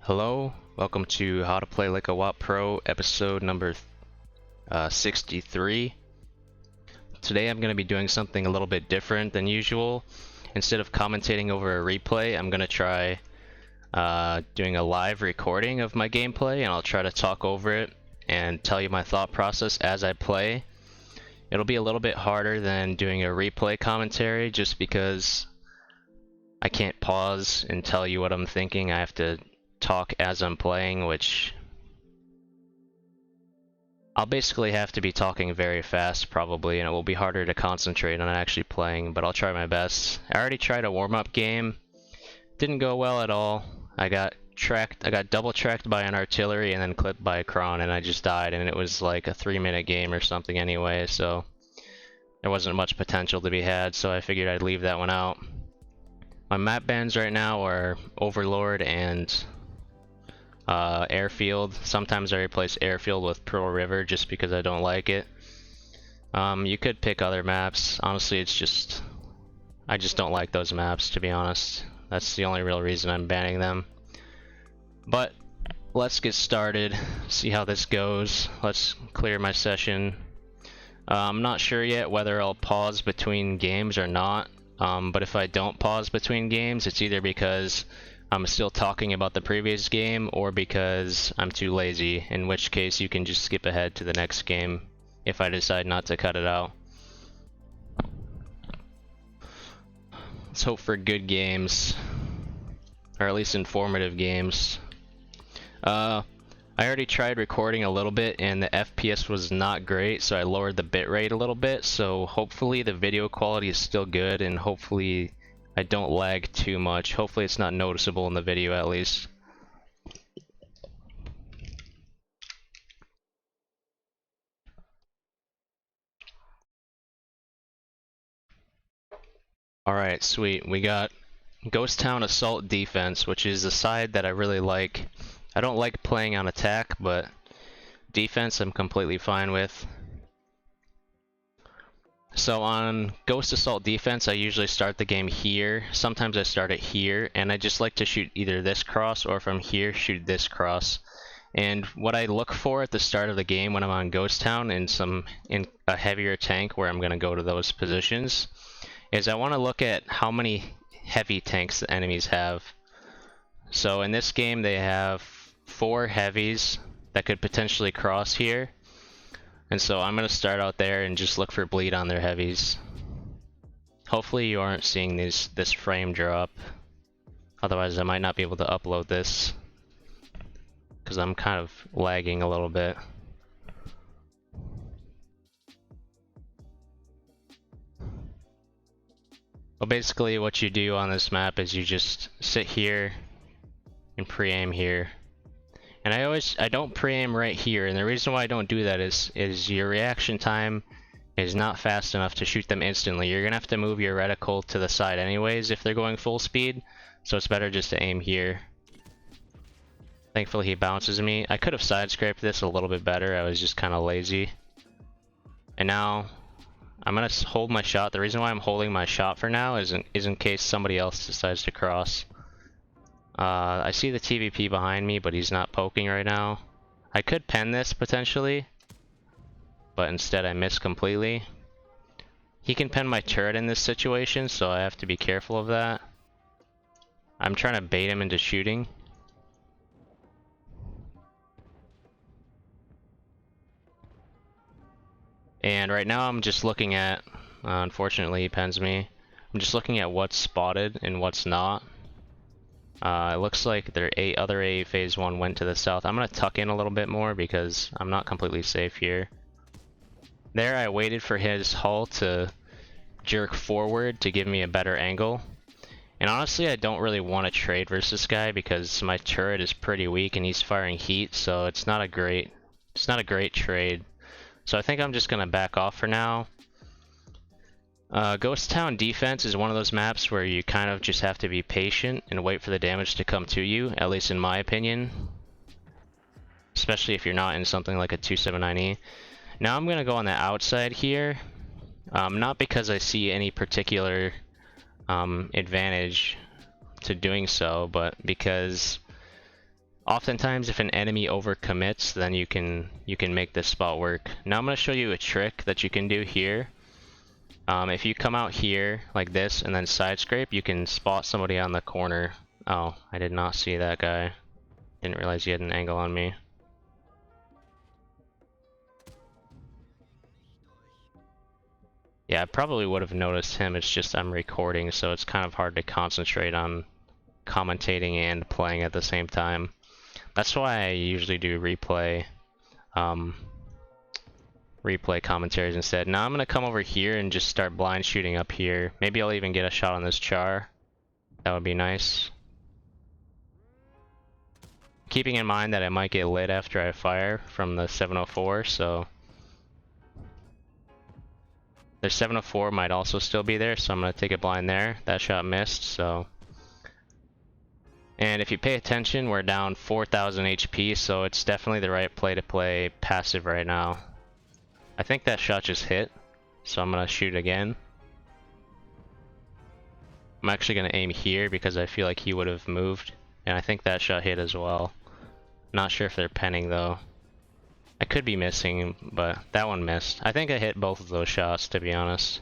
Hello, welcome to How to Play Like a Watt Pro, episode number 63. Today I'm going to be doing something a little bit different than usual. Instead of commentating over a replay, I'm going to try doing a live recording of my gameplay, and I'll try to talk over it and tell you my thought process as I play. It'll be a little bit harder than doing a replay commentary just because I can't pause and tell you what I'm thinking. I have to talk as I'm playing, which I'll basically have to be talking very fast probably, and it will be harder to concentrate on actually playing, but I'll try my best. I already tried a warm-up game. Didn't go well at all. I got double tracked by an artillery and then clipped by a cron, and I just died, and it was like a 3-minute game or something anyway, so there wasn't much potential to be had, so I figured I'd leave that one out. My map bans right now are Overlord and Airfield. Sometimes I replace Airfield with Pearl River just because I don't like it. You could pick other maps. Honestly, I just don't like those maps, to be honest. That's the only real reason I'm banning them. But let's get started, see how this goes. Let's clear my session. I'm not sure yet whether I'll pause between games or not, but if I don't pause between games, it's either because I'm still talking about the previous game or because I'm too lazy, in which case you can just skip ahead to the next game if I decide not to cut it out. Let's hope for good games, or at least informative games. I already tried recording a little bit and the FPS was not great, so I lowered the bitrate a little bit, so hopefully the video quality is still good and hopefully I don't lag too much. Hopefully it's not noticeable in the video at least. Alright, sweet. We got Ghost Town Assault Defense, which is a side that I really like. I don't like playing on attack, but defense I'm completely fine with. So on Ghost Assault Defense, I usually start the game here. Sometimes I start it here, and I just like to shoot either this cross or from here shoot this cross. And what I look for at the start of the game when I'm on Ghost Town in a heavier tank where I'm going to go to those positions is I want to look at how many heavy tanks the enemies have. So in this game they have 4 heavies that could potentially cross here. And so I'm going to start out there and just look for bleed on their heavies. Hopefully you aren't seeing this frame drop. Otherwise I might not be able to upload this, because I'm kind of lagging a little bit. Well, basically what you do on this map is you just sit here and pre-aim here. And I don't pre-aim right here, and the reason why I don't do that is your reaction time is not fast enough to shoot them instantly. You're gonna have to move your reticle to the side anyways if they're going full speed, so it's better just to aim here. Thankfully he bounces me. I could have side scraped this a little bit better, I was just kind of lazy. And now I'm gonna hold my shot. The reason why I'm holding my shot for now is in case somebody else decides to cross. I see the TVP behind me, but he's not poking right now. I could pen this potentially, but instead I miss completely. He can pen my turret in this situation, so I have to be careful of that. I'm trying to bait him into shooting. And right now I'm just looking at, unfortunately he pens me. I'm just looking at what's spotted and what's not. It looks like their other A phase 1 went to the south. I'm going to tuck in a little bit more because I'm not completely safe here. There I waited for his hull to jerk forward to give me a better angle. And honestly I don't really want to trade versus this guy because my turret is pretty weak and he's firing heat, so it's not a great trade. So I think I'm just going to back off for now. Ghost Town Defense is one of those maps where you kind of just have to be patient and wait for the damage to come to you, at least in my opinion. Especially if you're not in something like a 279E. Now I'm going to go on the outside here, not because I see any particular advantage to doing so, but because Oftentimes, if an enemy overcommits, then you can make this spot work. Now I'm going to show you a trick that you can do here. If you come out here like this and then side scrape, you can spot somebody on the corner. Oh, I did not see that guy. Didn't realize he had an angle on me. Yeah, I probably would have noticed him. It's just I'm recording, so it's kind of hard to concentrate on commentating and playing at the same time. That's why I usually do replay commentaries instead. Now I'm gonna come over here and just start blind shooting up here. Maybe I'll even get a shot on this char. That would be nice. Keeping in mind that I might get lit after I fire from the 704, so their 704 might also still be there, so I'm gonna take a blind there. That shot missed, so. And if you pay attention, we're down 4,000 HP, so it's definitely the right play to play passive right now. I think that shot just hit, so I'm gonna shoot again. I'm actually gonna aim here because I feel like he would have moved, and I think that shot hit as well. Not sure if they're penning though. I could be missing, but that one missed. I think I hit both of those shots, to be honest.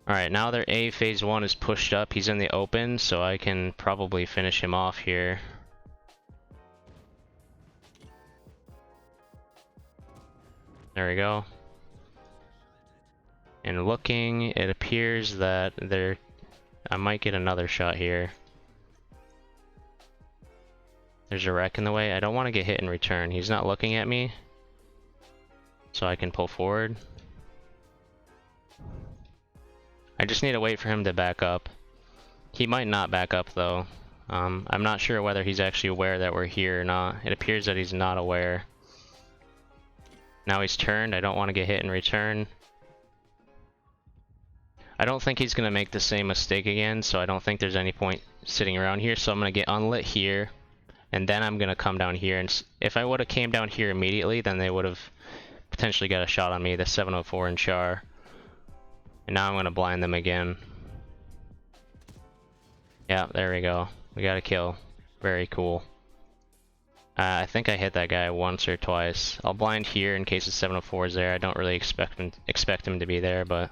Alright, now their A phase 1 is pushed up. He's in the open, so I can probably finish him off here. There we go. And looking, it appears that I might get another shot here. There's a wreck in the way. I don't want to get hit in return. He's not looking at me, so I can pull forward. I just need to wait for him to back up. He might not back up though. I'm not sure whether he's actually aware that we're here or not. It appears that he's not aware. Now he's turned. I don't want to get hit in return. I don't think he's going to make the same mistake again, so I don't think there's any point sitting around here. So I'm going to get unlit here, and then I'm going to come down here. And if I would have came down here immediately, then they would have potentially got a shot on me, the 704 and char. And now I'm going to blind them again. Yeah, there we go. We got a kill. Very cool. I think I hit that guy once or twice. I'll blind here in case the 704 is there. I don't really expect him to be there, but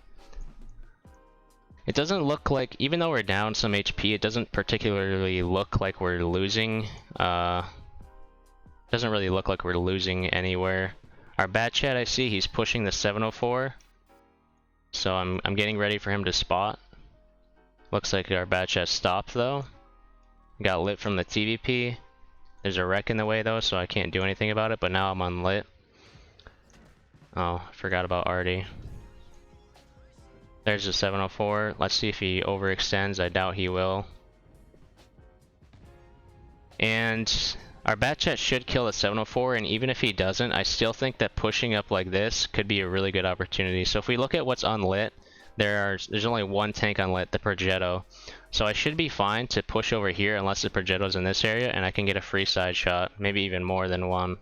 it doesn't look like, even though we're down some HP, it doesn't particularly look like we're losing. Doesn't really look like we're losing anywhere. Our bat chat, I see he's pushing the 704, so I'm getting ready for him to spot. Looks like our bat chat stopped though. Got lit from the TVP. There's a wreck in the way though, so I can't do anything about it, but now I'm unlit. Oh, I forgot about Artie. There's the 704. Let's see if he overextends. I doubt he will. And our bat chat should kill the 704, and even if he doesn't, I still think that pushing up like this could be a really good opportunity. So if we look at what's unlit, there's only one tank unlit, the Progetto. So I should be fine to push over here unless the Progetto's in this area, and I can get a free side shot, maybe even more than one.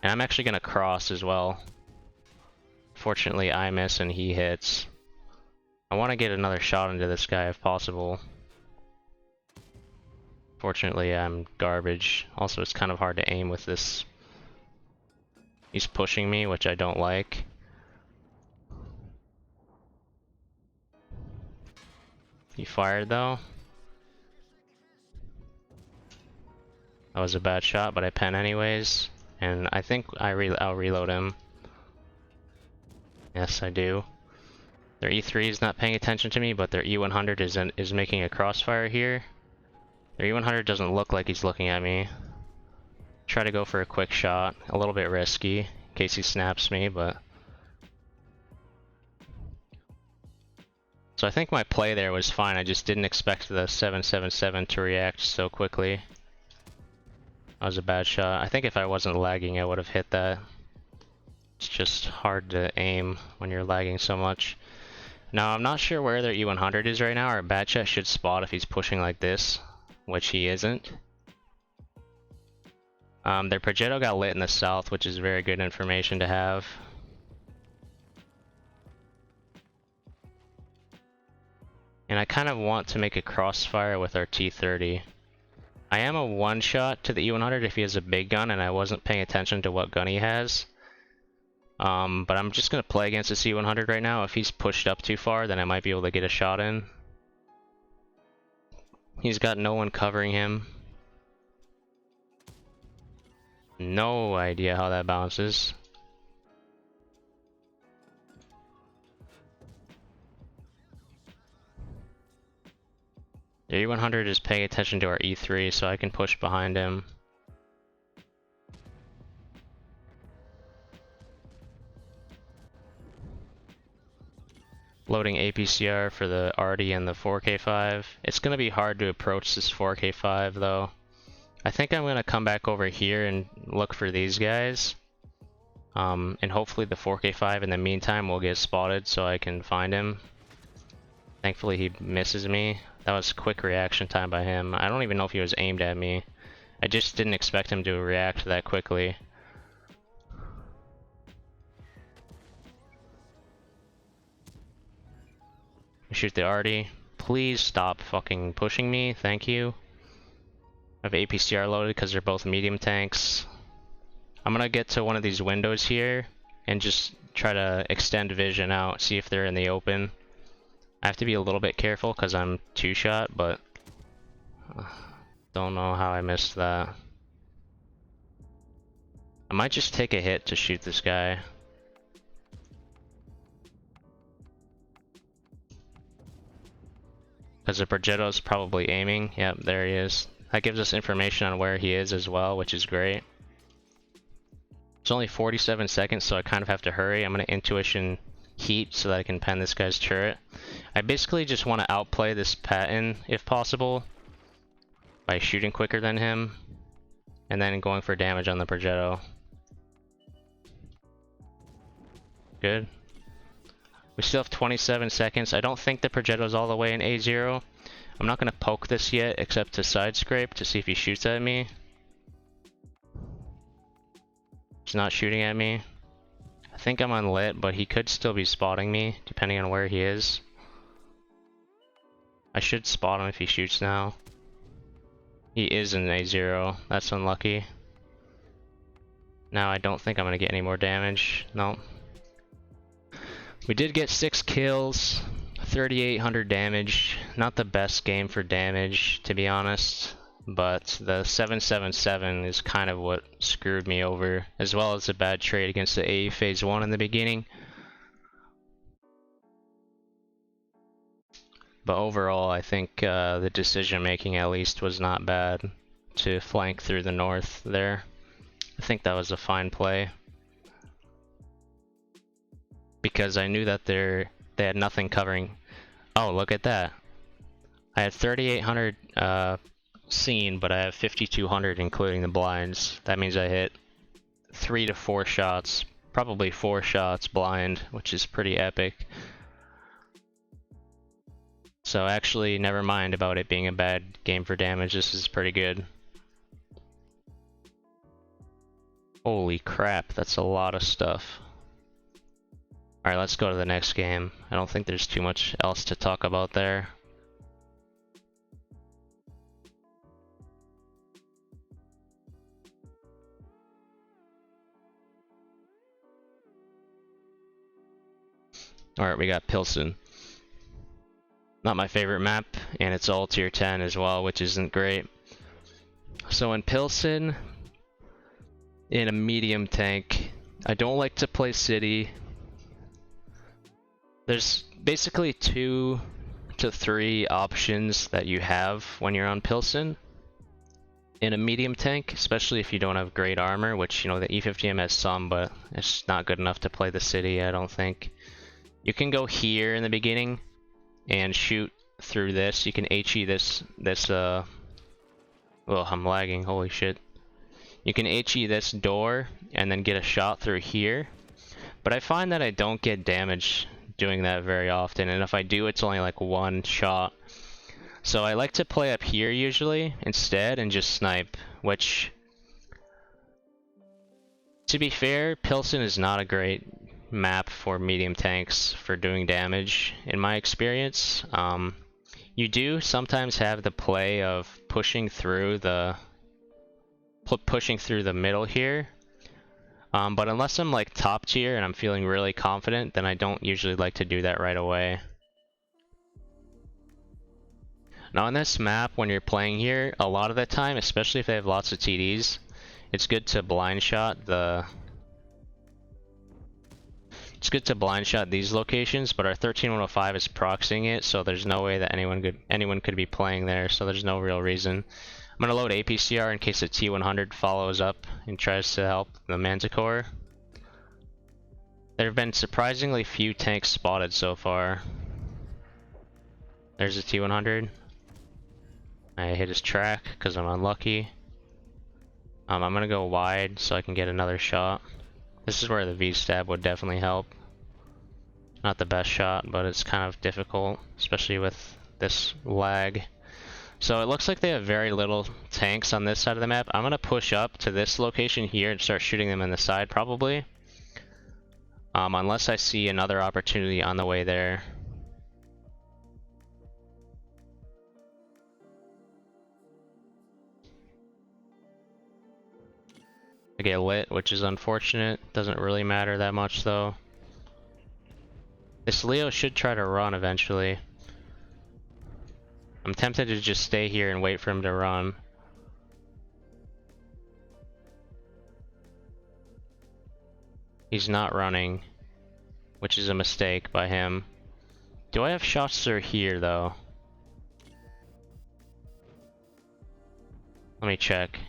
And I'm actually gonna cross as well. Fortunately, I miss and he hits. I want to get another shot into this guy if possible. Fortunately, I'm garbage. Also, it's kind of hard to aim with this. He's pushing me, which I don't like. He fired though. That was a bad shot, but I pen anyways. And I think I'll reload him. Yes, I do. Their E3 is not paying attention to me, but their E100 is making a crossfire here. Their E100 doesn't look like he's looking at me. Try to go for a quick shot. A little bit risky, in case he snaps me, but... So I think my play there was fine. I just didn't expect the 777 to react so quickly. That was a bad shot. I think if I wasn't lagging, I would have hit that. It's just hard to aim when you're lagging so much. Now, I'm not sure where their E100 is right now. Our bat chat should spot if he's pushing like this, which he isn't. Their Progetto got lit in the south, which is very good information to have. And I kind of want to make a crossfire with our T30. I am a one-shot to the E100 if he has a big gun, and I wasn't paying attention to what gun he has. But I'm just gonna play against the C100 right now. If he's pushed up too far, then I might be able to get a shot in. He's got no one covering him. No idea how that bounces. The E100 is paying attention to our E3, so I can push behind him. Loading APCR for the Arty and the 4K5. It's gonna be hard to approach this 4K5 though. I think I'm gonna come back over here and look for these guys. And hopefully the 4K5 in the meantime will get spotted so I can find him. Thankfully he misses me. That was quick reaction time by him. I don't even know if he was aimed at me. I just didn't expect him to react that quickly. Shoot the Arty. Please stop fucking pushing me, thank you. I have APCR loaded because they're both medium tanks. I'm gonna get to one of these windows here and just try to extend vision out, see if they're in the open. I have to be a little bit careful because I'm two-shot, but don't know how I missed that. I might just take a hit to shoot this guy. Because the Progetto's probably aiming. Yep, there he is. That gives us information on where he is as well, which is great. It's only 47 seconds, so I kind of have to hurry. I'm going to intuition heat so that I can pen this guy's turret. I basically just want to outplay this Patton, if possible, by shooting quicker than him, and then going for damage on the Progetto. Good. We still have 27 seconds. I don't think the Progetto's all the way in A0. I'm not going to poke this yet, except to side scrape to see if he shoots at me. He's not shooting at me. I think I'm unlit, but he could still be spotting me, depending on where he is. I should spot him if he shoots now. He is in A0. That's unlucky. Now I don't think I'm going to get any more damage. No. We did get 6 kills, 3,800 damage. Not the best game for damage, to be honest. But the 777 is kind of what screwed me over, as well as a bad trade against the A Phase 1 in the beginning. But overall, I think the decision making at least was not bad to flank through the north there. I think that was a fine play. Because I knew that they had nothing covering. Oh, look at that. I had 3,800 seen, but I have 5,200 including the blinds. That means I hit 3 to 4 shots, probably 4 shots blind, which is pretty epic. So actually, never mind about it being a bad game for damage, this is pretty good. Holy crap, that's a lot of stuff. Alright, let's go to the next game. I don't think there's too much else to talk about there. Alright, we got Pilsen. Not my favorite map, and it's all tier 10 as well, which isn't great. So in Pilsen, in a medium tank, I don't like to play city. There's basically 2 to 3 options that you have when you're on Pilsen. In a medium tank, especially if you don't have great armor, which, you know, the E50m has some, but it's not good enough to play the city, I don't think. You can go here in the beginning and shoot through this. You can HE this, oh, I'm lagging, holy shit. You can HE this door and then get a shot through here. But I find that I don't get damage doing that very often, and if I do, it's only like 1 shot. So I like to play up here usually instead and just snipe, which, to be fair, Pilsen is not a great map for medium tanks for doing damage in my experience. You do sometimes have the play of pushing through the middle here. But unless I'm like top tier and I'm feeling really confident, then I don't usually like to do that right away. Now on this map, when you're playing here, a lot of the time, especially if they have lots of TDs, it's good to blind shot these locations, but our 13105 is proxying it, so there's no way that anyone could be playing there, so there's no real reason. I'm gonna load APCR in case the T100 follows up and tries to help the Manticore. There have been surprisingly few tanks spotted so far. There's the T100. I hit his track because I'm unlucky. I'm gonna go wide so I can get another shot. This is where the V-stab would definitely help. Not the best shot, but it's kind of difficult, especially with this lag. So it looks like they have very little tanks on this side of the map. I'm gonna push up to this location here and start shooting them in the side probably. Unless I see another opportunity on the way there. I get lit, which is unfortunate. Doesn't really matter that much though. This Leo should try to run eventually. I'm tempted to just stay here and wait for him to run. He's not running, which is a mistake by him. Do I have shots through here though? Let me check.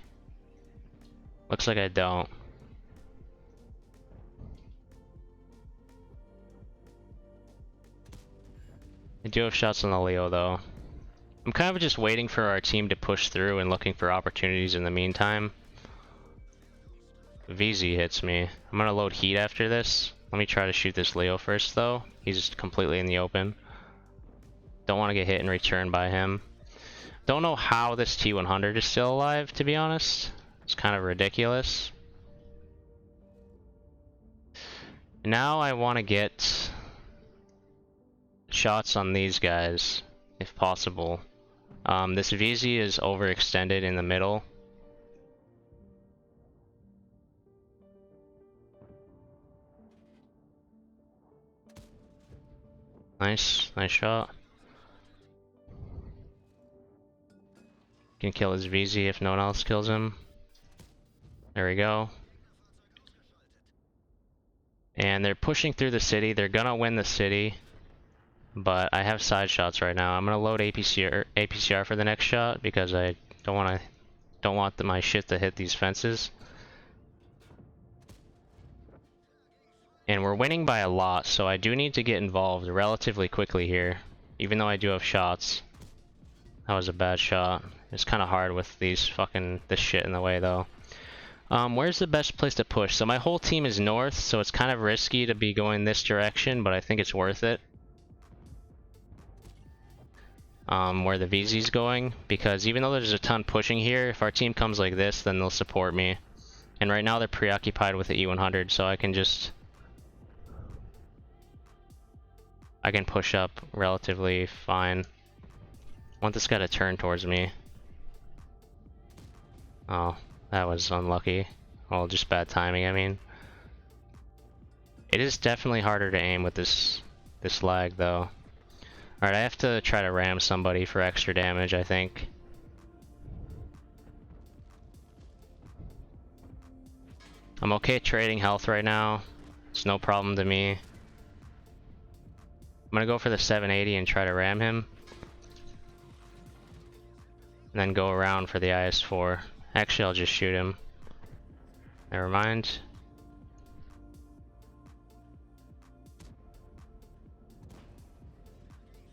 Looks like I don't. I do have shots on the Leo though. I'm kind of just waiting for our team to push through and looking for opportunities in the meantime. VZ hits me. I'm gonna load heat after this. Let me try to shoot this Leo first though. He's just completely in the open. Don't want to get hit in return by him. Don't know how this T100 is still alive, to be honest. It's kind of ridiculous. Now I want to get shots on these guys, if possible. This VZ is overextended in the middle. Nice shot. Can kill his VZ if no one else kills him. There we go. And they're pushing through the city. They're gonna win the city. But I have side shots right now. I'm gonna load APCR for the next shot because I don't want my shit to hit these fences. And we're winning by a lot, so I do need to get involved relatively quickly here, even though I do have shots. That was a bad shot. It's kind of hard with this shit in the way though. Where's the best place to push? So my whole team is north, so it's kind of risky to be going this direction, but I think it's worth it. Where the VZ's going, because even though there's a ton pushing here, if our team comes like this, then they'll support me. And right now they're preoccupied with the E100, so I can push up relatively fine. I want this guy to turn towards me. Oh, that was unlucky. Well, just bad timing, I mean. It is definitely harder to aim with this lag, though. Alright, I have to try to ram somebody for extra damage, I think. I'm okay trading health right now. It's no problem to me. I'm gonna go for the 780 and try to ram him. And then go around for the IS-4. Actually, I'll just shoot him. Never mind.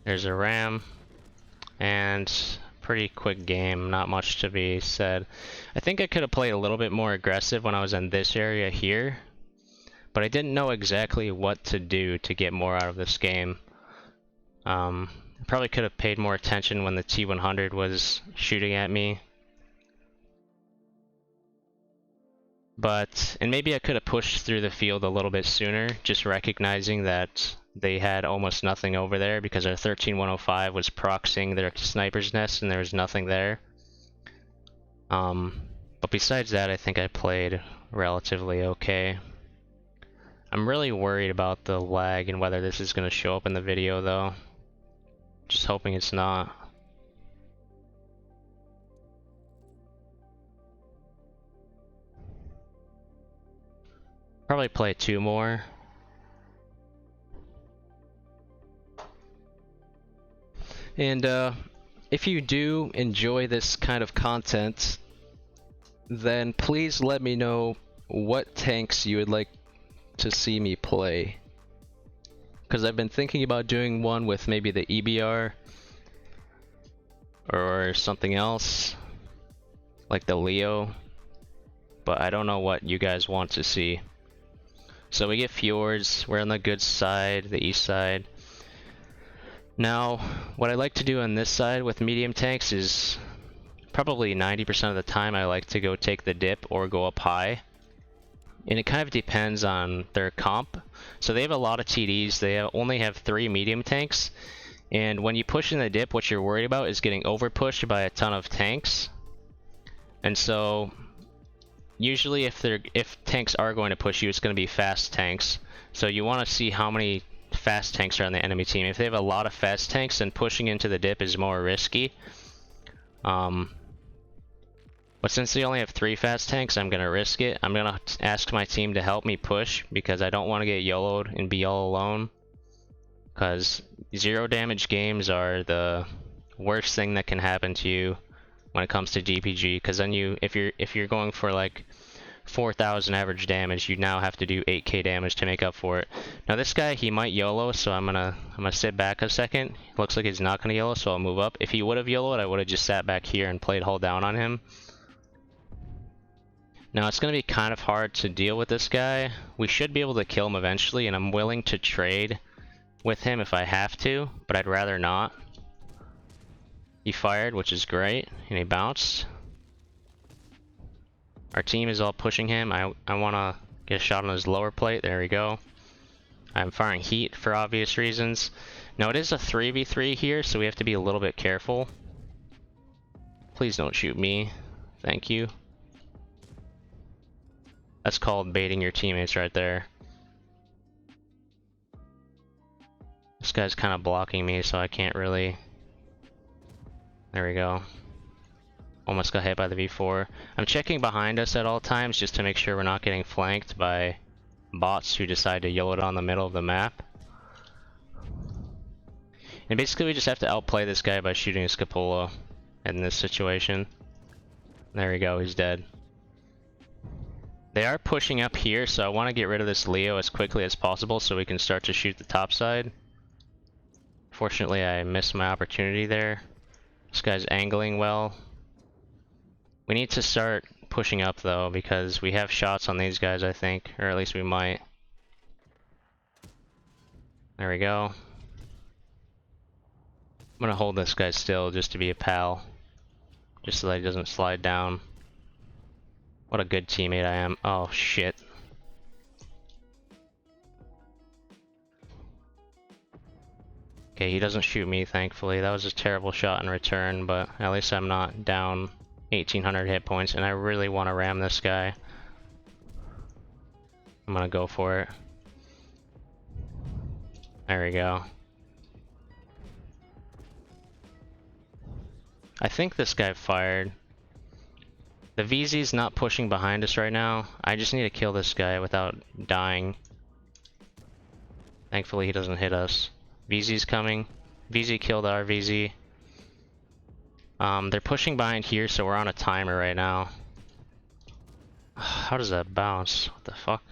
There's a ram. And pretty quick game, not much to be said. I think I could have played a little bit more aggressive when I was in this area here. But I didn't know exactly what to do to get more out of this game. I probably could have paid more attention when the T100 was shooting at me. And maybe I could have pushed through the field a little bit sooner, just recognizing that they had almost nothing over there because our 13105 was proxying their sniper's nest and there was nothing there. But besides that, I think I played relatively okay. I'm really worried about the lag and whether this is going to show up in the video though. Just hoping it's not. Probably play 2 more. And if you do enjoy this kind of content, then please let me know what tanks you would like to see me play. Because I've been thinking about doing one with maybe the EBR or something else, like the Leo, but I don't know what you guys want to see. So we get fjords, we're on the good side, the east side. Now, what I like to do on this side with medium tanks is probably 90% of the time I like to go take the dip or go up high. And it kind of depends on their comp. So they have a lot of TDs, they only have 3 medium tanks. And when you push in the dip, what you're worried about is getting overpushed by a ton of tanks. And so usually if tanks are going to push you, it's going to be fast tanks. So you want to see how many fast tanks are on the enemy team. If they have a lot of fast tanks, then pushing into the dip is more risky. But since they only have 3 fast tanks, I'm going to risk it. I'm going to ask my team to help me push because I don't want to get YOLO'd and be all alone. Because 0 damage games are the worst thing that can happen to you when it comes to GPG. Because then if you're going for like 4,000 average damage, you now have to do 8k damage to make up for it. Now this guy, he might YOLO, so I'm gonna sit back a second. Looks like he's not gonna YOLO, so I'll move up. If he would have YOLO'd, I would have just sat back here and played hold down on him. Now it's gonna be kind of hard to deal with this guy. We should be able to kill him eventually, and I'm willing to trade with him if I have to, but I'd rather not. He fired, which is great, and he bounced. Our team is all pushing him. I want to get a shot on his lower plate. There we go. I'm firing heat for obvious reasons. Now it is a 3v3 here, so we have to be a little bit careful. Please don't shoot me. Thank you. That's called baiting your teammates right there. This guy's kind of blocking me, so I can't really... There we go. Almost got hit by the V4. I'm checking behind us at all times just to make sure we're not getting flanked by bots who decide to YOLO it on the middle of the map. And basically we just have to outplay this guy by shooting his cupola in this situation. There we go, he's dead. They are pushing up here, so I want to get rid of this Leo as quickly as possible so we can start to shoot the top side. Fortunately, I missed my opportunity there. This guy's angling well. We need to start pushing up though, because we have shots on these guys, I think, or at least we might. There we go. I'm gonna hold this guy still just to be a pal, just so that he doesn't slide down. What a good teammate I am. Oh shit. Okay, he doesn't shoot me, thankfully. That was a terrible shot in return, but at least I'm not down 1,800 hit points, and I really want to ram this guy. I'm gonna go for it. There we go. I think this guy fired. The VZ's not pushing behind us right now. I just need to kill this guy without dying. Thankfully he doesn't hit us. VZ's coming. VZ killed our VZ. They're pushing behind here, so we're on a timer right now. How does that bounce? What the fuck?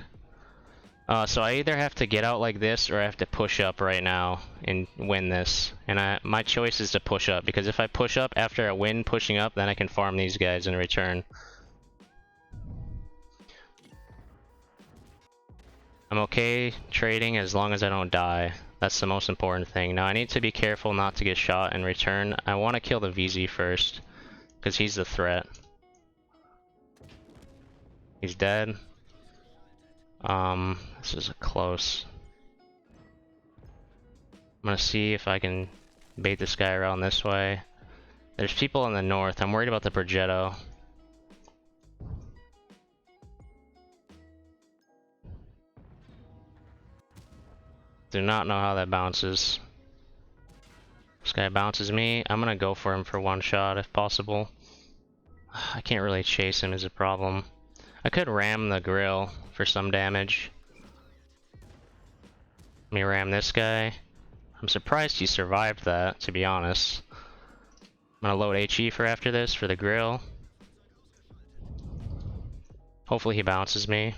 So I either have to get out like this or I have to push up right now and win this. And my choice is to push up, because if I push up after I win pushing up, then I can farm these guys in return. I'm okay trading as long as I don't die. That's the most important thing. Now I need to be careful not to get shot in return. I want to kill the VZ first, because he's the threat. He's dead. This is close. I'm gonna see if I can bait this guy around this way. There's people in the north. I'm worried about the Progetto. Do not know how that bounces. This guy bounces me. I'm gonna go for him for one shot if possible. I can't really chase him is a problem. I could ram the grill for some damage. Let me ram this guy. I'm surprised he survived that, to be honest. I'm gonna load HE for after this for the grill. Hopefully he bounces me.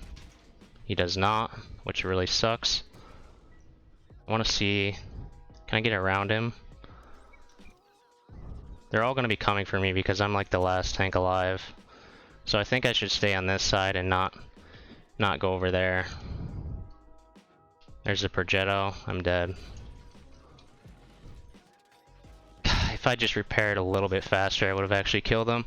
He does not, which really sucks. I wanna see, can I get around him? They're all gonna be coming for me because I'm like the last tank alive. So I think I should stay on this side and not go over there. There's a Progetto, I'm dead. If I just repaired a little bit faster, I would have actually killed him.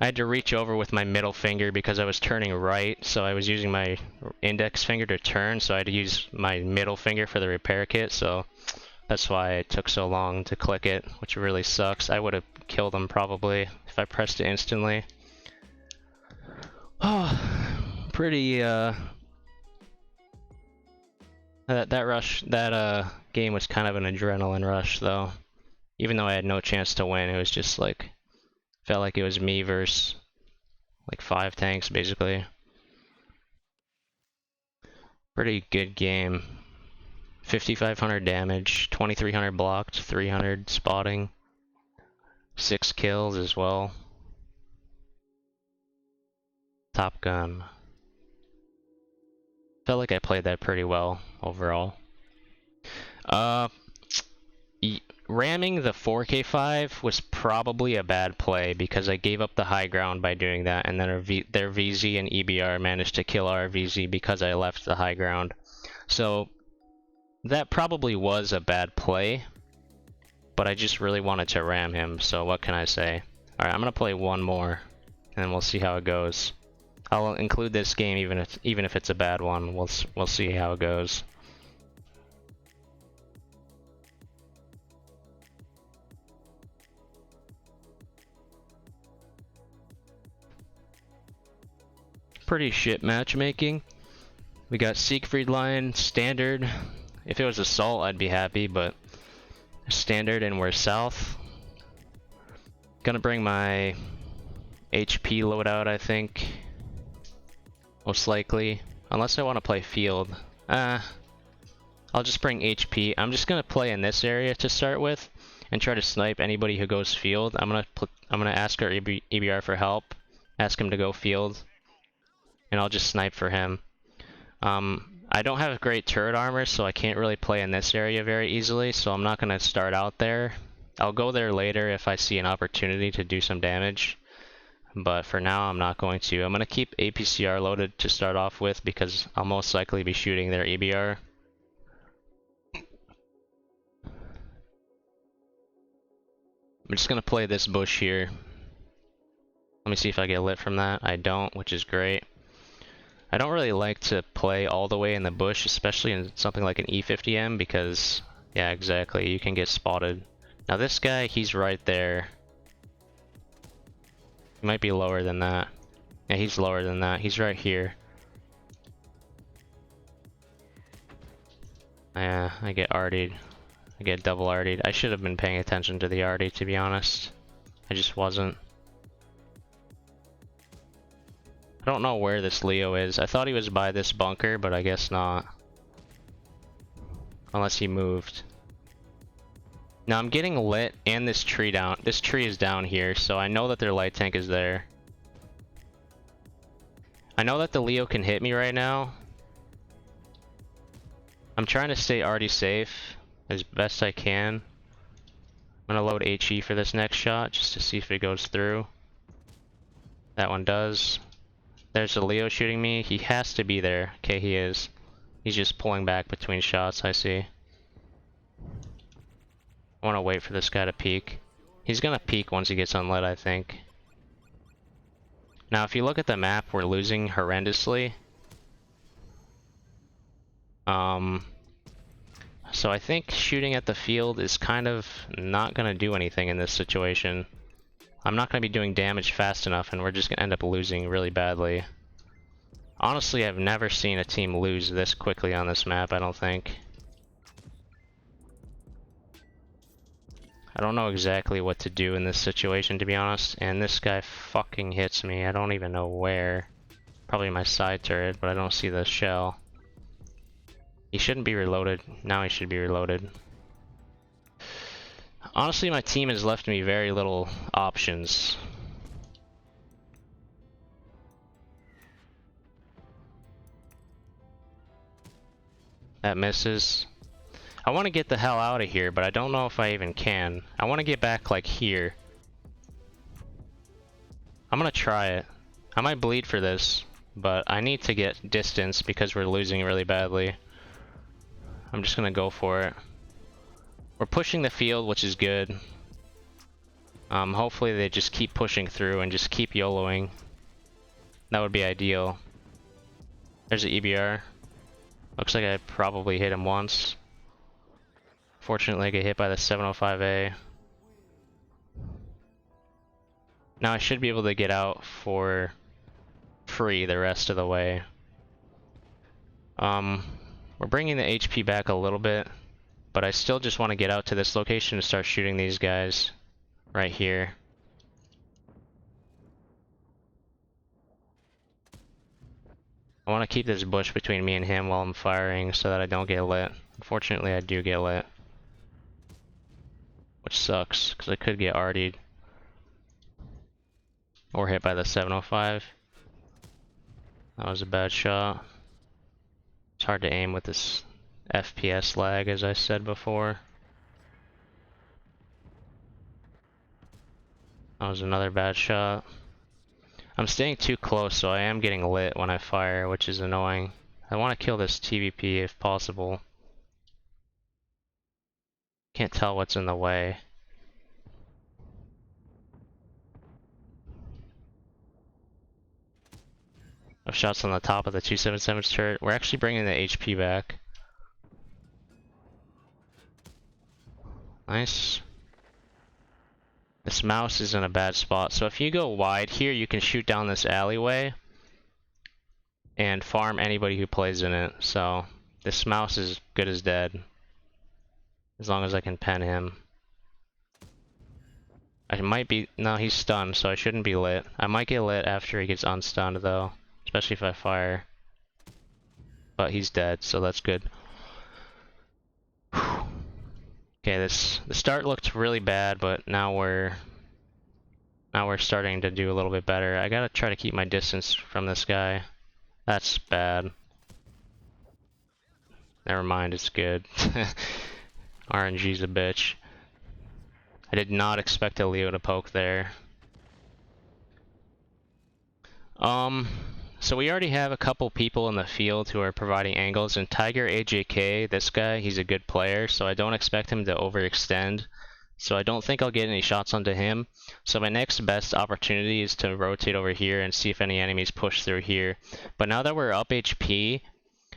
I had to reach over with my middle finger because I was turning right, so I was using my index finger to turn, so I had to use my middle finger for the repair kit, so that's why it took so long to click it, which really sucks. I would have killed him probably if I pressed it instantly. Oh, pretty, that game was kind of an adrenaline rush though. Even though I had no chance to win, it was just like, felt like it was me versus like 5 tanks basically. Pretty good game. 5,500 damage, 2,300 blocked, 300 spotting, 6 kills as well. Top Gun. Felt like I played that pretty well overall. Ramming the 4K5 was probably a bad play because I gave up the high ground by doing that, and then their VZ and EBR managed to kill our VZ because I left the high ground. So that probably was a bad play, but I just really wanted to ram him, so what can I say? Alright, I'm gonna play one more, and we'll see how it goes. I'll include this game even if it's a bad one. We'll see how it goes. Pretty shit matchmaking. We got Siegfried line, standard. If it was assault, I'd be happy, but standard and we're south. Gonna bring my HP loadout, I think. Most likely. Unless I want to play field. I'll just bring HP. I'm just gonna play in this area to start with and try to snipe anybody who goes field. I'm gonna ask our EBR for help. Ask him to go field. And I'll just snipe for him. I don't have great turret armor, so I can't really play in this area very easily, so I'm not going to start out there. I'll go there later if I see an opportunity to do some damage, but for now I'm not going to. I'm going to keep APCR loaded to start off with because I'll most likely be shooting their EBR. I'm just going to play this bush here. Let me see if I get lit from that. I don't, which is great. I don't really like to play all the way in the bush, especially in something like an E50m, because, yeah, exactly, you can get spotted. Now this guy, he's right there. He might be lower than that. Yeah, he's lower than that. He's right here. Yeah, I get artied. I get double artied. I should have been paying attention to the arty, to be honest. I just wasn't. I don't know where this Leo is. I thought he was by this bunker, but I guess not. Unless he moved. Now I'm getting lit and this tree down. This tree is down here, so I know that their light tank is there. I know that the Leo can hit me right now. I'm trying to stay already safe as best I can. I'm gonna load HE for this next shot just to see if it goes through. That one does. There's a Leo shooting me. He has to be there. Okay, he is. He's just pulling back between shots, I see. I want to wait for this guy to peek. He's gonna peek once he gets unlit, I think. Now, if you look at the map, we're losing horrendously. So I think shooting at the field is kind of not gonna do anything in this situation. I'm not going to be doing damage fast enough, and we're just going to end up losing really badly. Honestly, I've never seen a team lose this quickly on this map, I don't think. I don't know exactly what to do in this situation, to be honest, and this guy fucking hits me. I don't even know where. Probably my side turret, but I don't see the shell. He shouldn't be reloaded. Now he should be reloaded. Honestly, my team has left me very little options. That misses. I want to get the hell out of here, but I don't know if I even can. I want to get back like here. I'm gonna try it. I might bleed for this, but I need to get distance because we're losing really badly. I'm just gonna go for it. We're pushing the field, which is good. Hopefully they just keep pushing through and just keep YOLOing. That would be ideal. There's an EBR. Looks like I probably hit him once. Fortunately, I get hit by the 705A. Now I should be able to get out for free the rest of the way. We're bringing the HP back a little bit, but I still just want to get out to this location and start shooting these guys right here. I want to keep this bush between me and him while I'm firing so that I don't get lit. Unfortunately, I do get lit. Which sucks, because I could get RD'd. Or hit by the 705. That was a bad shot. It's hard to aim with this FPS lag, as I said before. That was another bad shot. I'm staying too close, so I am getting lit when I fire, which is annoying. I want to kill this TVP if possible. Can't tell what's in the way. Of shots on the top of the 277 turret. We're actually bringing the HP back. Nice. This mouse is in a bad spot, so if you go wide here, you can shoot down this alleyway and farm anybody who plays in it. So this mouse is good as dead, as long as I can pen him. I might be, no, he's stunned, so I shouldn't be lit. I might get lit after he gets unstunned though, especially if I fire. But he's dead, so that's good. Okay, the start looked really bad, but now we're starting to do a little bit better. I gotta try to keep my distance from this guy. That's bad. Never mind, it's good. RNG's a bitch. I did not expect a Leo to poke there. So we already have a couple people in the field who are providing angles, and Tiger AJK, this guy, he's a good player, so I don't expect him to overextend. So I don't think I'll get any shots onto him. So my next best opportunity is to rotate over here and see if any enemies push through here. But now that we're up HP,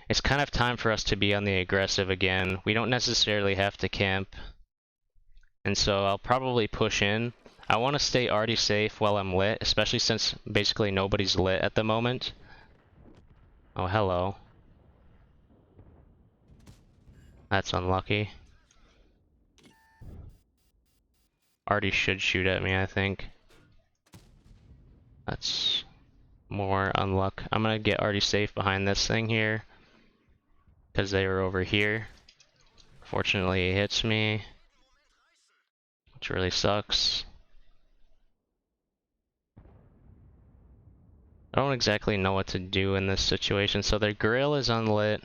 it's kind of time for us to be on the aggressive again. We don't necessarily have to camp. And so I'll probably push in. I want to stay already safe while I'm lit, especially since basically nobody's lit at the moment. Oh, hello. That's unlucky. Artie should shoot at me, I think. That's more unluck. I'm gonna get Artie safe behind this thing here, because they were over here. Fortunately, he hits me, which really sucks. I don't exactly know what to do in this situation. So their grill is unlit.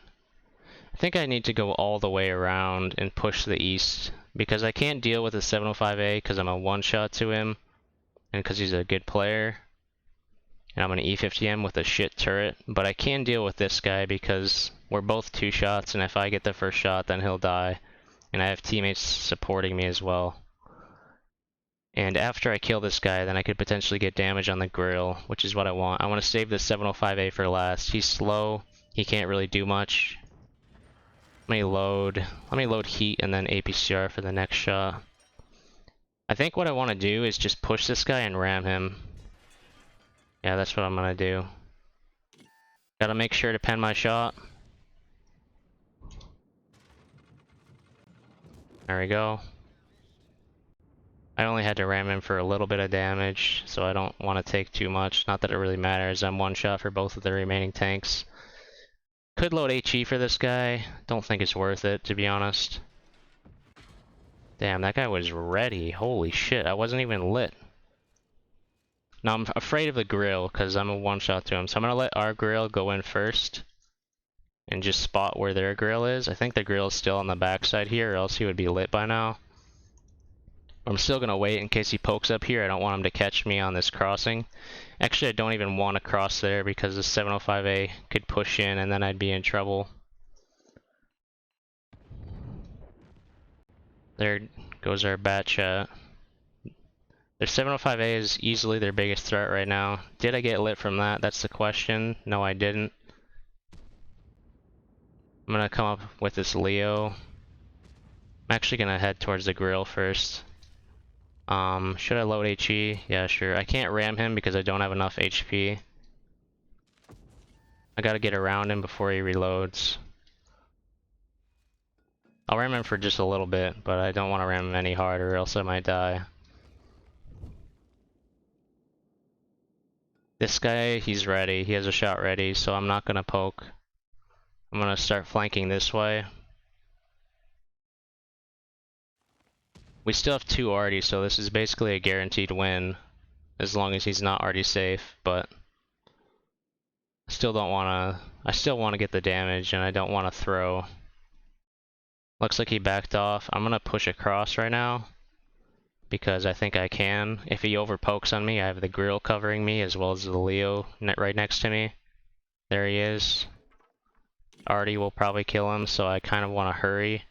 I think I need to go all the way around and push the east, because I can't deal with the 705A because I'm a one-shot to him, and because he's a good player. And I'm an E50m with a shit turret, but I can deal with this guy because we're both two shots, and if I get the first shot, then he'll die. And I have teammates supporting me as well. And after I kill this guy, then I could potentially get damage on the grill, which is what I want. I want to save the 705A for last. He's slow, he can't really do much. Let me load heat and then APCR for the next shot. I think what I want to do is just push this guy and ram him. Yeah, that's what I'm gonna do. Gotta make sure to pen my shot. There we go. I only had to ram him for a little bit of damage, so I don't want to take too much. Not that it really matters. I'm one shot for both of the remaining tanks. Could load HE for this guy. Don't think it's worth it, to be honest. Damn, that guy was ready. Holy shit, I wasn't even lit. Now I'm afraid of the grill, because I'm a one shot to him. So I'm going to let our grill go in first. And just spot where their grill is. I think the grill is still on the backside here, or else he would be lit by now. I'm still going to wait in case he pokes up here. I don't want him to catch me on this crossing. Actually, I don't even want to cross there because the 705A could push in and then I'd be in trouble. There goes our bat shot. Their 705A is easily their biggest threat right now. Did I get lit from that? That's the question. No, I didn't. I'm going to come up with this Leo. I'm actually going to head towards the grill first. Should I load HE? Yeah, sure. I can't ram him because I don't have enough HP. I gotta get around him before he reloads. I'll ram him for just a little bit, but I don't want to ram him any harder or else I might die. This guy, he's ready. He has a shot ready, so I'm not gonna poke. I'm gonna start flanking this way. We still have 2 already, so this is basically a guaranteed win. As long as he's not already safe, but I still want to get the damage and I don't want to throw. Looks like he backed off. I'm gonna push across right now because I think I can. If he overpokes on me, I have the grill covering me as well as the Leo right next to me. There he is. Artie will probably kill him, so I kind of want to hurry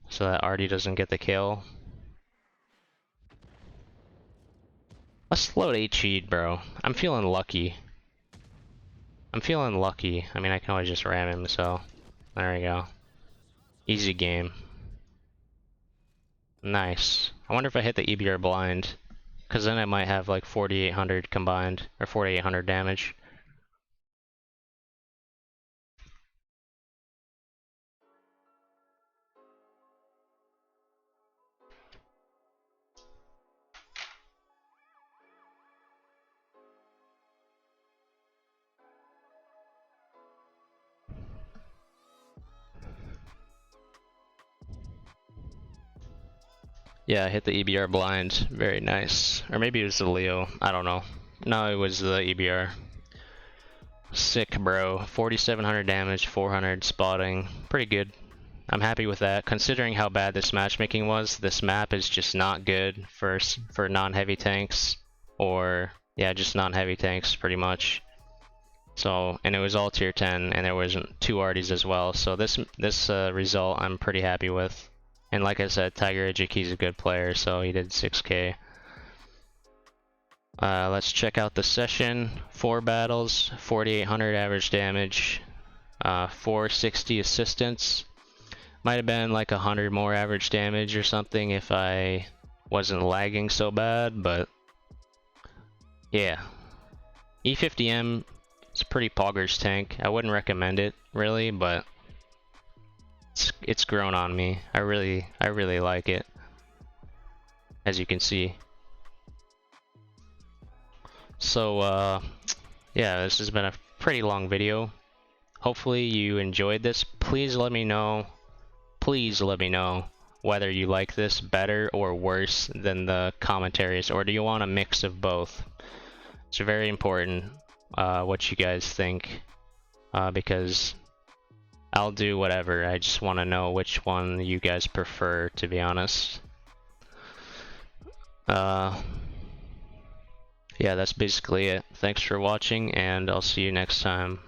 so that Artie doesn't get the kill. Let's load HE, bro. I'm feeling lucky. I mean, I can always just ram him, so there we go. Easy game. Nice. I wonder if I hit the EBR blind, because then I might have like 4,800 combined, or 4,800 damage. Yeah, I hit the EBR blind. Very nice. Or maybe it was the Leo. I don't know. No, it was the EBR. Sick, bro. 4,700 damage, 400 spotting. Pretty good. I'm happy with that. Considering how bad this matchmaking was, this map is just not good for non-heavy tanks. Or, yeah, just non-heavy tanks, pretty much. So, and it was all tier 10, and there was 2 Arties as well. So this result I'm pretty happy with. And like I said, Tiger Ejiki's a good player, so he did 6k. Let's check out the session. 4 battles, 4,800 average damage, 460 assistance. Might have been like 100 more average damage or something if I wasn't lagging so bad, but yeah. E50m is a pretty poggers tank. I wouldn't recommend it really, but it's grown on me. I really like it, as you can see. So yeah, this has been a pretty long video. Hopefully you enjoyed this. Please let me know whether you like this better or worse than the commentaries, or do you want a mix of both. It's very important what you guys think, because I'll do whatever. I just want to know which one you guys prefer, to be honest. Yeah, that's basically it. Thanks for watching, and I'll see you next time.